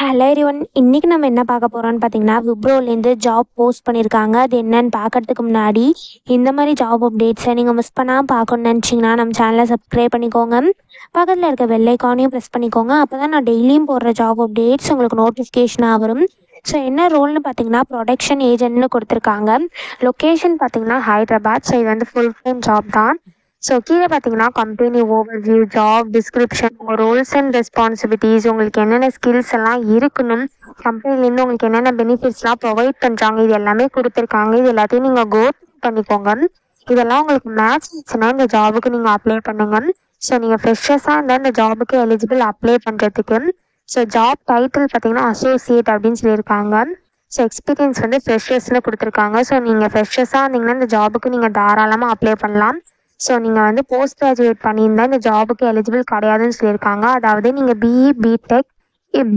Hello everyone, இன்றைக்கி நம்ம என்ன பார்க்க போகிறோம்னு பார்த்தீங்கன்னா, விப்ரோலேருந்து ஜாப் போஸ்ட் பண்ணியிருக்காங்க. அது என்னன்னு பார்க்கறதுக்கு முன்னாடி இந்த மாதிரி ஜாப் அப்டேட்ஸை நீங்கள் மிஸ் பண்ணாமல் பார்க்கணுன்னு நினச்சிங்கன்னா நம்ம சேனலை சப்ஸ்கிரைப் பண்ணிக்கோங்க. பக்கத்தில் இருக்க பெல் ஐக்கானையும் ப்ரெஸ் பண்ணிக்கோங்க. அப்போ தான் நான் டெய்லியும் போடுற ஜாப் அப்டேட்ஸ் உங்களுக்கு நோட்டிஃபிகேஷனாக வரும். ஸோ என்ன ரோல்னு பார்த்தீங்கன்னா, ப்ரொடக்ஷன் ஏஜென்ட்னு கொடுத்துருக்காங்க. லொக்கேஷன் பார்த்தீங்கன்னா ஹைதராபாத். ஸோ இது வந்து ஃபுல் டைம் ஜாப் தான். ஸோ கீழே பார்த்தீங்கன்னா கம்பெனி ஓவர்வியூ, ஜாப் டிஸ்கிரிப்ஷன், உங்கள் ரோல்ஸ் அண்ட் ரெஸ்பான்சிபிலிட்டிஸ், உங்களுக்கு என்னென்ன ஸ்கில்ஸ் எல்லாம் இருக்கணும், கம்பெனிலேருந்து உங்களுக்கு என்னென்ன பெனிஃபிட்ஸ்லாம் ப்ரொவைட் பண்ணுறாங்க, இது எல்லாமே கொடுத்துருக்காங்க. இது எல்லாத்தையும் நீங்கள் கோ பண்ணிக்கோங்க. இதெல்லாம் உங்களுக்கு மேட்ச் ஆச்சுன்னா இந்த ஜாபுக்கு நீங்கள் அப்ளை பண்ணுங்க. ஸோ நீங்கள் ஃப்ரெஷர்ஸாக இருந்தால் இந்த ஜாபுக்கு எலிஜிபிள் அப்ளை பண்ணுறதுக்கு. ஸோ ஜாப் டைட்டில் பார்த்தீங்கன்னா அசோசியேட் அப்படின்னு சொல்லியிருக்காங்க. ஸோ எக்ஸ்பீரியன்ஸ் வந்து ஃப்ரெஷர்ஸ்னு கொடுத்துருக்காங்க. ஸோ நீங்கள் ஃப்ரெஷர்ஸாக இருந்தீங்கன்னா இந்த ஜாபுக்கு நீங்கள் தாராளமாக அப்ளை பண்ணலாம். ஸோ நீங்கள் வந்து போஸ்ட் கிராஜுவேட் பண்ணியிருந்தால் இந்த ஜாபுக்கு எலிஜிபிள் கிடையாதுன்னு சொல்லியிருக்காங்க. அதாவது நீங்கள் பிஇ, பிடெக்,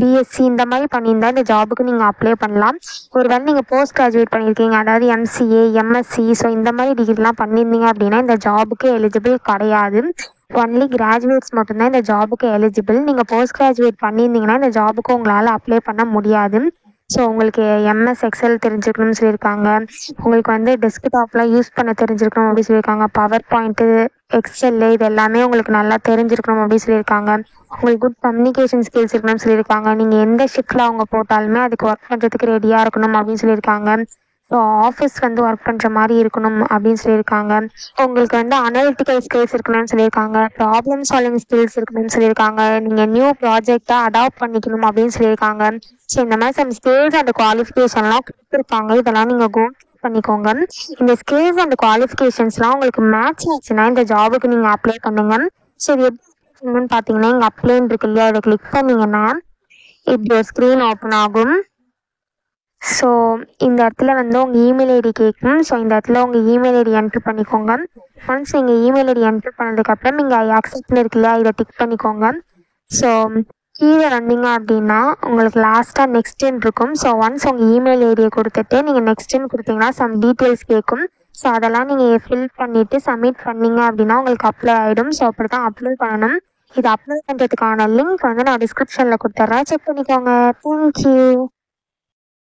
பிஎஸ்சி இந்த மாதிரி பண்ணியிருந்தால் இந்த ஜாபுக்கு நீங்கள் அப்ளை பண்ணலாம். ஒருவேளை நீங்கள் போஸ்ட் கிராஜுவேட் பண்ணியிருக்கீங்க, அதாவது எம்சிஏ, எம்எஸ்சி, ஸோ இந்த மாதிரி டிகிரிலாம் பண்ணியிருந்தீங்க அப்படின்னா இந்த ஜாபுக்கு எலிஜிபிள் கிடையாது. ஒன்லி கிராஜுவேட்ஸ் மட்டும்தான் இந்த ஜாபுக்கு எலிஜிபிள். நீங்கள் போஸ்ட் கிராஜுவேட் பண்ணியிருந்தீங்கன்னா இந்த ஜாபுக்கு உங்களால் அப்ளை பண்ண முடியாது. ஸோ உங்களுக்கு எம்எஸ் எக்ஸல் தெரிஞ்சுக்கணும்னு சொல்லியிருக்காங்க. உங்களுக்கு வந்து டெஸ்க்டாப்லாம் யூஸ் பண்ண தெரிஞ்சிருக்கணும் அப்படின்னு சொல்லியிருக்காங்க. பவர் பாயிண்ட்டு, எக்ஸெல்லு இது எல்லாமே உங்களுக்கு நல்லா தெரிஞ்சிருக்கணும் அப்படின்னு சொல்லியிருக்காங்க. உங்களுக்கு குட் கம்யூனிகேஷன் ஸ்கில்ஸ் இருக்கணும்னு சொல்லியிருக்காங்க. நீங்கள் எந்த ஷிஃப்ட்டில் அவங்க போட்டாலுமே அதுக்கு ஒர்க் பண்ணுறதுக்கு ரெடியாக இருக்கணும் அப்படின்னு சொல்லியிருக்காங்க. ஸோ ஆஃபீஸ் வந்து ஒர்க் பண்ணுற மாதிரி இருக்கணும் அப்படின்னு சொல்லியிருக்காங்க. உங்களுக்கு வந்து அனலிட்டிக்கல் ஸ்கில்ஸ் இருக்கணும்னு சொல்லியிருக்காங்க. ப்ராப்ளம் சால்விங் ஸ்கில்ஸ் இருக்கணும்னு சொல்லியிருக்காங்க. நீங்கள் நியூ ப்ராஜெக்டை அடாப்ட் பண்ணிக்கணும் அப்படின்னு சொல்லியிருக்காங்க. ஸோ இந்த மாதிரி சம் ஸ்கில்ஸ் அண்ட் குவாலிஃபிகேஷன்லாம் கொடுத்துருக்காங்க. இதெல்லாம் நீங்கள் கோ பண்ணிக்கோங்க. இந்த ஸ்கில்ஸ் அண்ட் குவாலிஃபிகேஷன்ஸ்லாம் உங்களுக்கு மேட்ச் ஆச்சுன்னா இந்த ஜாபுக்கு நீங்கள் அப்ளை பண்ணுங்க. ஸோ இது எப்படி பார்த்தீங்கன்னா இங்கே அப்ளைன்னு இருக்கு இல்லையா, இதை கிளிக் பண்ணிங்கன்னா இப்படி ஒரு ஸ்க்ரீன் ஓப்பன் ஆகும். ஸோ இந்த இடத்துல வந்து உங்கள் இமெயில் ஐடி கேட்கும். ஸோ இந்த இடத்துல உங்கள் இமெயில் ஐடி என்ட்ரு பண்ணிக்கோங்க. ஒன்ஸ் நீங்கள் இமெயில் ஐடி என்ட்ரு பண்ணதுக்கப்புறம் நீங்கள் ஐ அக்செப்ட்னு இருக்கு இல்லையா, இதை டிக் பண்ணிக்கோங்க. ஸோ கீழே வந்தீங்க அப்படின்னா உங்களுக்கு லாஸ்ட்டாக நெக்ஸ்ட்டுன்னு இருக்கும். ஸோ ஒன்ஸ் உங்கள் இமெயில் ஐடியை கொடுத்துட்டு நீங்கள் நெக்ஸ்ட்டுன்னு கொடுத்தீங்கன்னா சம் டீட்டெயில்ஸ் கேட்கும். ஸோ அதெல்லாம் நீங்கள் ஃபில் பண்ணிவிட்டு சப்மிட் பண்ணீங்க அப்படின்னா உங்களுக்கு அப்ளை ஆகிடும். ஸோ அப்படி தான் அப்ளை பண்ணணும். இது அப்ளை பண்ணுறதுக்கான லிங்க் வந்து நான் டிஸ்கிரிப்ஷனில் கொடுத்துட்றேன், செக் பண்ணிக்கோங்க. தேங்க்யூ.